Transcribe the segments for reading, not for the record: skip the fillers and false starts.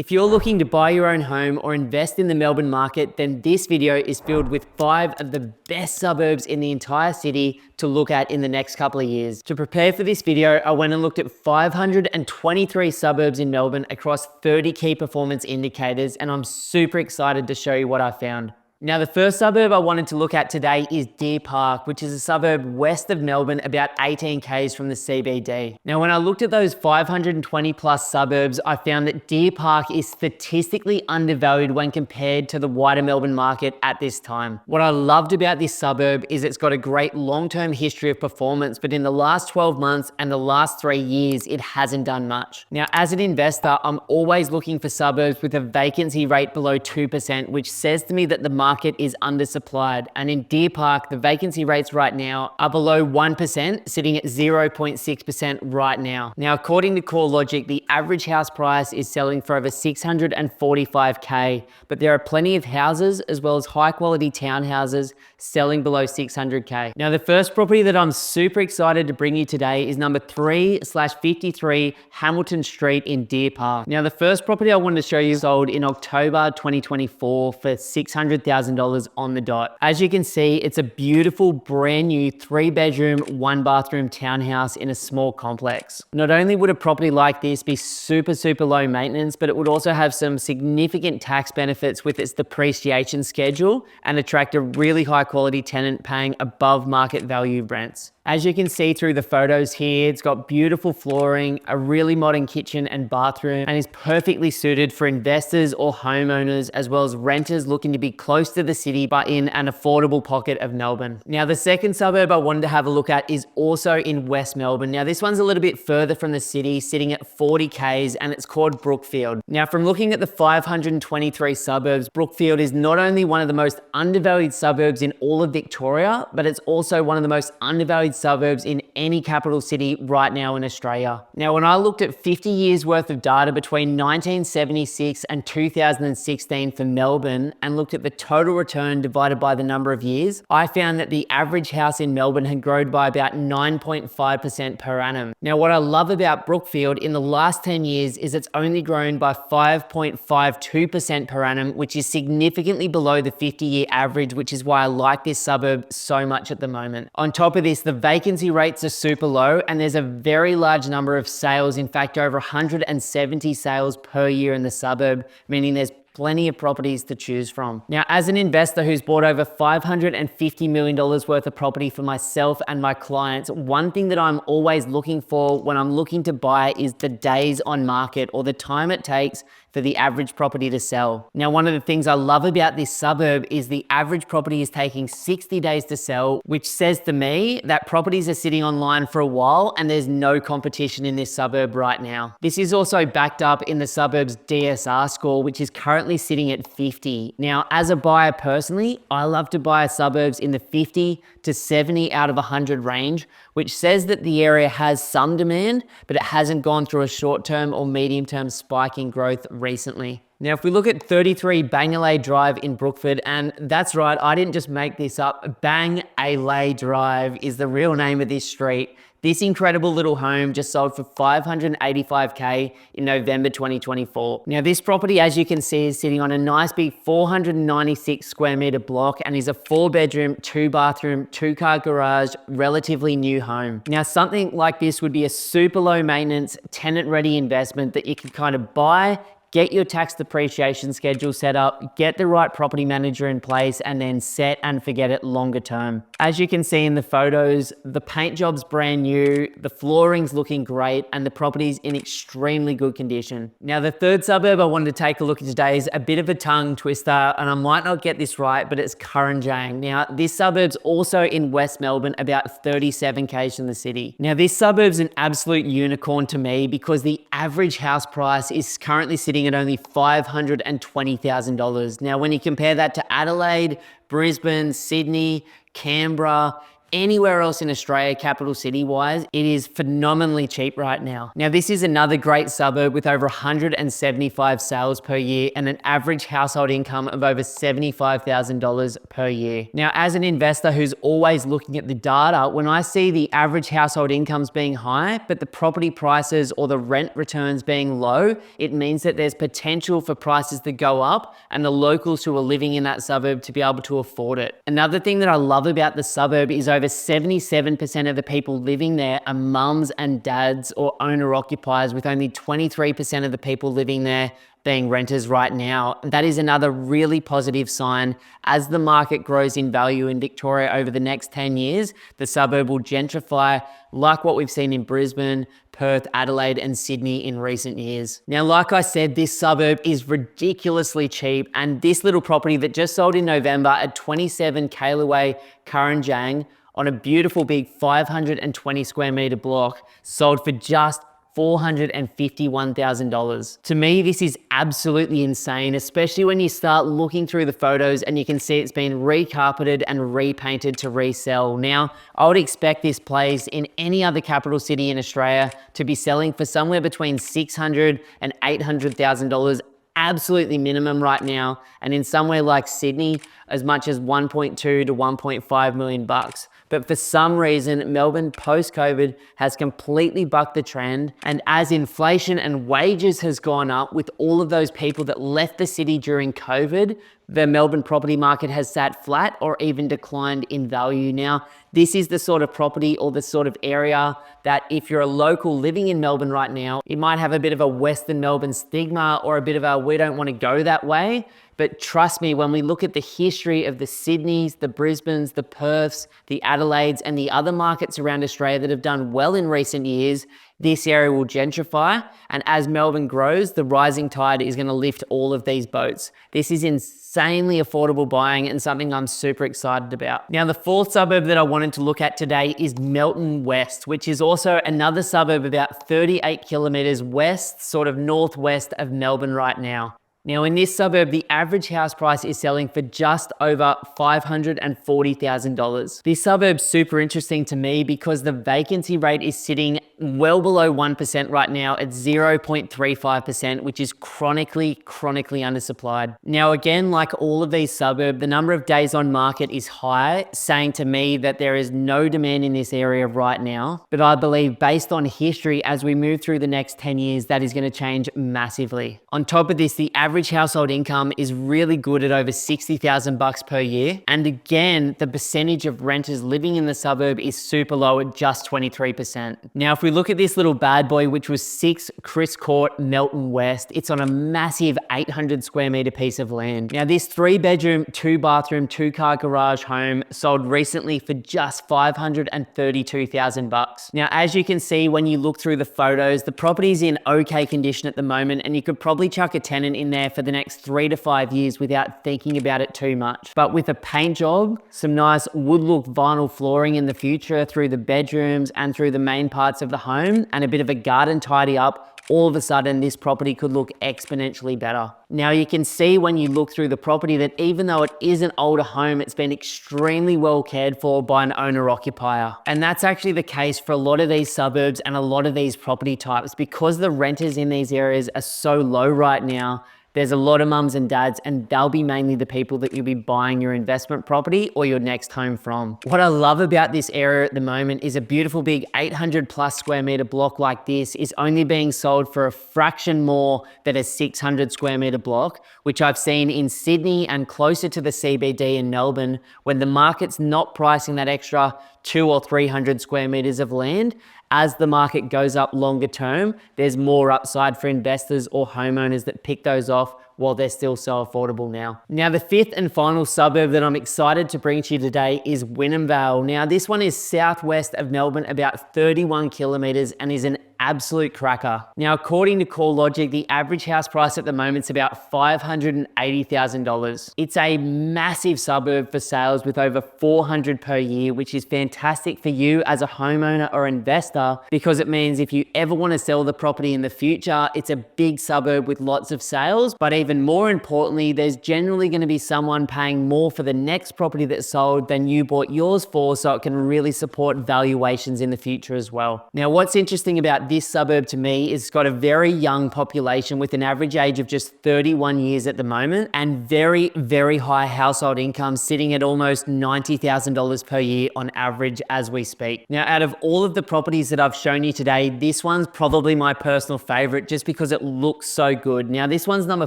If you're looking to buy your own home or invest in the Melbourne market, then this video is filled with 5 of the best suburbs in the entire city to look at in the next couple of years. To prepare for this video, I went and looked at 523 suburbs in Melbourne across 30 key performance indicators, and I'm super excited to show you what I found. Now, the first suburb I wanted to look at today is Deer Park, which is a suburb west of Melbourne, about 18 k's from the CBD. Now, when I looked at those 520 plus suburbs, I found that Deer Park is statistically undervalued when compared to the wider Melbourne market at this time. What I loved about this suburb is it's got a great long-term history of performance, but in the last 12 months and the last 3 years, it hasn't done much. Now, as an investor, I'm always looking for suburbs with a vacancy rate below 2%, which says to me that the market is undersupplied. And in Deer Park, the vacancy rates right now are below 1%, sitting at 0.6% right now. Now, according to CoreLogic, the average house price is selling for over 645k, but there are plenty of houses as well as high quality townhouses selling below 600k. Now, the first property that I'm super excited to bring you today is number 3/53 Hamilton Street in Deer Park. Now, the first property I wanted to show you sold in October 2024 for $600,000 on the dot. As you can see, it's a beautiful brand new 3-bedroom, 1-bathroom townhouse in a small complex. Not only would a property like this be super low maintenance, but it would also have some significant tax benefits with its depreciation schedule and attract a really high quality tenant paying above market value rents. As you can see through the photos here, it's got beautiful flooring, a really modern kitchen and bathroom, and is perfectly suited for investors or homeowners, as well as renters looking to be close to the city but in an affordable pocket of Melbourne. Now, the second suburb I wanted to have a look at is also in West Melbourne. Now, this one's a little bit further from the city, sitting at 40 k's, and it's called Brookfield. Now, from looking at the 523 suburbs, Brookfield is not only one of the most undervalued suburbs in all of Victoria, but it's also one of the most undervalued suburbs in any capital city right now in Australia. Now, when I looked at 50 years worth of data between 1976 and 2016 for Melbourne and looked at the total return divided by the number of years, I found that the average house in Melbourne had grown by about 9.5% per annum. Now, what I love about Brookfield in the last 10 years is it's only grown by 5.52% per annum, which is significantly below the 50-year average, which is why I like this suburb so much at the moment. On top of this, the vacancy rates are super low and there's a very large number of sales. In fact, over 170 sales per year in the suburb, meaning there's plenty of properties to choose from. Now, as an investor who's bought over $550 million worth of property for myself and my clients, one thing that I'm always looking for when I'm looking to buy is the days on market, or the time it takes for the average property to sell. Now, one of the things I love about this suburb is the average property is taking 60 days to sell, which says to me that properties are sitting online for a while and there's no competition in this suburb right now. This is also backed up in the suburb's DSR score, which is currently sitting at 50. Now, as a buyer personally, I love to buy suburbs in the 50 to 70 out of 100 range, which says that the area has some demand, but it hasn't gone through a short-term or medium-term spike in growth recently. Now, if we look at 33 Adelaide Drive in Brookfield, and that's right, I didn't just make this up, Adelaide Drive is the real name of this street. This incredible little home just sold for 585k in November 2024. Now, this property, as you can see, is sitting on a nice big 496 square meter block and is a 4-bedroom, 2-bathroom, 2-car garage, relatively new home. Now, something like this would be a super low maintenance, tenant-ready investment that you could kind of buy, get your tax depreciation schedule set up, get the right property manager in place, and then set and forget it longer term. As you can see in the photos, the paint job's brand new, the flooring's looking great, and the property's in extremely good condition. Now, the third suburb I wanted to take a look at today is a bit of a tongue twister, and I might not get this right, but it's Kurunjang. Now, this suburb's also in West Melbourne, about 37 k's from the city. Now, this suburb's an absolute unicorn to me because the average house price is currently sitting at only $520,000. Now, when you compare that to Adelaide, Brisbane, Sydney, Canberra, anywhere else in Australia, capital city wise, it is phenomenally cheap right now. Now, this is another great suburb with over 175 sales per year and an average household income of over $75,000 per year. Now, as an investor who's always looking at the data, when I see the average household incomes being high, but the property prices or the rent returns being low, it means that there's potential for prices to go up and the locals who are living in that suburb to be able to afford it. Another thing that I love about the suburb is over 77% of the people living there are mums and dads or owner-occupiers, with only 23% of the people living there being renters right now. That is another really positive sign. As the market grows in value in Victoria over the next 10 years, the suburb will gentrify like what we've seen in Brisbane, Perth, Adelaide, and Sydney in recent years. Now, like I said, this suburb is ridiculously cheap, and this little property that just sold in November at 27 Kaleway, Kurunjang, on a beautiful big 520 square meter block, sold for just $451,000. To me, this is absolutely insane, especially when you start looking through the photos and you can see it's been recarpeted and repainted to resell. Now, I would expect this place in any other capital city in Australia to be selling for somewhere between $600,000 and $800,000 absolutely minimum right now, and in somewhere like Sydney, as much as 1.2 to 1.5 million bucks. But for some reason, Melbourne post-COVID has completely bucked the trend. And as inflation and wages has gone up with all of those people that left the city during COVID, the Melbourne property market has sat flat or even declined in value. Now, this is the sort of property or the sort of area that if you're a local living in Melbourne right now, it might have a bit of a Western Melbourne stigma or a bit of a, we don't want to go that way. But trust me, when we look at the history of the Sydneys, the Brisbanes, the Perths, the Adelaides, and the other markets around Australia that have done well in recent years, this area will gentrify. And as Melbourne grows, the rising tide is going to lift all of these boats. This is insanely affordable buying and something I'm super excited about. Now, the fourth suburb that I wanted to look at today is Melton West, which is also another suburb about 38 kilometers west, sort of northwest of Melbourne right now. Now, in this suburb, the average house price is selling for just over $540,000. This suburb's super interesting to me because the vacancy rate is sitting well below 1% right now at 0.35%, which is chronically undersupplied. Now, again, like all of these suburbs, the number of days on market is high, saying to me that there is no demand in this area right now. But I believe based on history, as we move through the next 10 years, that is going to change massively. On top of this, the average household income is really good at over $60,000 per year. And again, the percentage of renters living in the suburb is super low at just 23%. Now, if we look at this little bad boy, which was 6 Chris Court, Melton West, it's on a massive 800 square meter piece of land. Now, this 3-bedroom, 2-bathroom, 2-car garage home sold recently for just $532,000. Now, as you can see, when you look through the photos, the property's in okay condition at the moment, and you could probably chuck a tenant in there for the next 3 to 5 years without thinking about it too much. But with a paint job, some nice wood look vinyl flooring in the future through the bedrooms and through the main parts of the home, and a bit of a garden tidy up, all of a sudden this property could look exponentially better. Now, you can see when you look through the property that even though it is an older home, it's been extremely well cared for by an owner-occupier. And that's actually the case for a lot of these suburbs and a lot of these property types. Because the renters in these areas are so low right now, there's a lot of mums and dads, and they'll be mainly the people that you'll be buying your investment property or your next home from. What I love about this area at the moment is a beautiful big 800 plus square meter block like this is only being sold for a fraction more than a 600 square meter block, which I've seen in Sydney and closer to the CBD in Melbourne, when the market's not pricing that extra 200 or 300 square meters of land. As the market goes up longer term, there's more upside for investors or homeowners that pick those off while they're still so affordable now. Now, the fifth and final suburb that I'm excited to bring to you today is Wyndham Vale. Now, this one is southwest of Melbourne, about 31 kilometers, and is an absolute cracker. Now, according to CoreLogic, the average house price at the moment is about $580,000. It's a massive suburb for sales with over 400 per year, which is fantastic for you as a homeowner or investor, because it means if you ever want to sell the property in the future, it's a big suburb with lots of sales. But even more importantly, there's generally going to be someone paying more for the next property that's sold than you bought yours for, so it can really support valuations in the future as well. Now, what's interesting about this suburb to me is it's got a very young population with an average age of just 31 years at the moment, and very, very high household income sitting at almost $90,000 per year on average as we speak. Now, out of all of the properties that I've shown you today, this one's probably my personal favorite just because it looks so good. Now, this one's number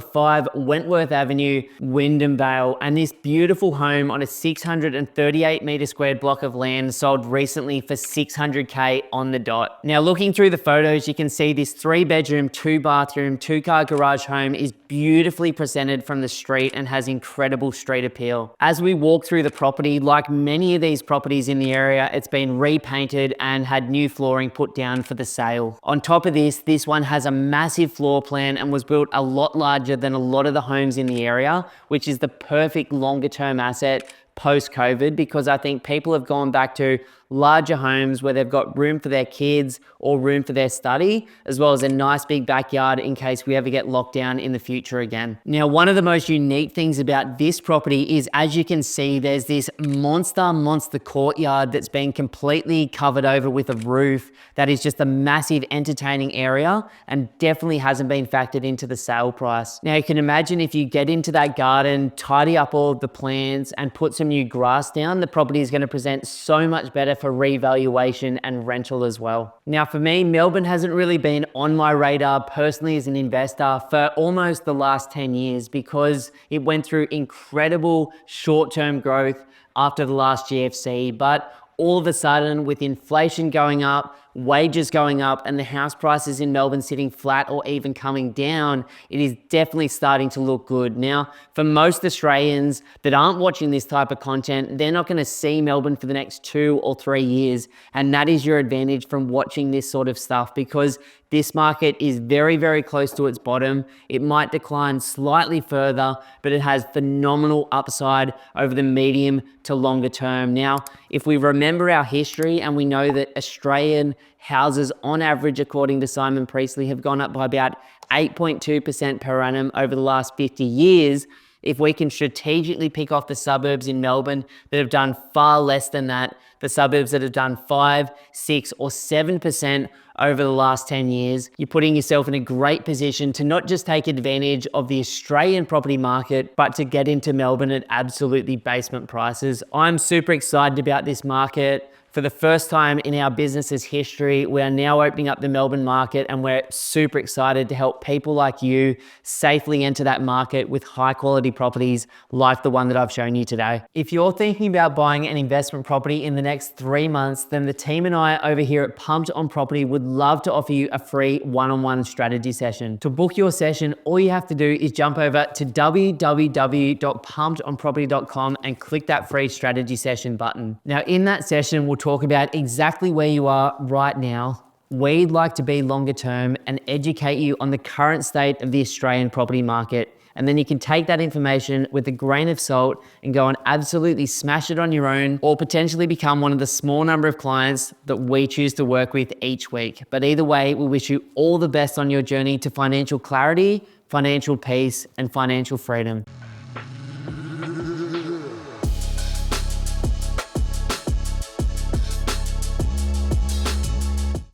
5, Wentworth Avenue, Wyndham Vale, and this beautiful home on a 638 meter squared block of land sold recently for $600K on the dot. Now, looking through the photos, you can see this 3-bedroom, 2-bathroom, 2-car garage home is beautifully presented from the street and has incredible street appeal. As we walk through the property, like many of these properties in the area, it's been repainted and had new flooring put down for the sale. On top of this, this one has a massive floor plan and was built a lot larger than a lot of the homes in the area, which is the perfect longer term asset post-COVID, because I think people have gone back to larger homes where they've got room for their kids or room for their study, as well as a nice big backyard in case we ever get locked down in the future again. Now, one of the most unique things about this property is, as you can see, there's this monster courtyard that's been completely covered over with a roof that is just a massive entertaining area and definitely hasn't been factored into the sale price. Now, you can imagine if you get into that garden, tidy up all of the plants and put some new grass down, the property is going to present so much better for revaluation and rental as well. Now, for me, Melbourne hasn't really been on my radar personally as an investor for almost the last 10 years because it went through incredible short-term growth after the last GFC, but all of a sudden, with inflation going up, wages going up, and the house prices in Melbourne sitting flat or even coming down, it is definitely starting to look good. Now, for most Australians that aren't watching this type of content, they're not going to see Melbourne for the next 2 or 3 years. And that is your advantage from watching this sort of stuff, because this market is very, very close to its bottom. It might decline slightly further, but it has phenomenal upside over the medium to longer term. Now, if we remember our history and we know that Australian houses on average, according to Simon Priestley, have gone up by about 8.2% per annum over the last 50 years, if we can strategically pick off the suburbs in Melbourne that have done far less than that, the suburbs that have done 5, 6, or 7% over the last 10 years, you're putting yourself in a great position to not just take advantage of the Australian property market, but to get into Melbourne at absolutely basement prices. I'm super excited about this market. For the first time in our business's history, we are now opening up the Melbourne market, and we're super excited to help people like you safely enter that market with high quality properties like the one that I've shown you today. If you're thinking about buying an investment property in the next 3 months, then the team and I over here at Pumped on Property would love to offer you a free one-on-one strategy session. To book your session, all you have to do is jump over to www.pumpedonproperty.com and click that free strategy session button. Now, in that session, we'll talk about exactly where you are right now, where you'd like to be longer term, and educate you on the current state of the Australian property market. And then you can take that information with a grain of salt and go and absolutely smash it on your own, or potentially become one of the small number of clients that we choose to work with each week. But either way, we wish you all the best on your journey to financial clarity, financial peace, and financial freedom.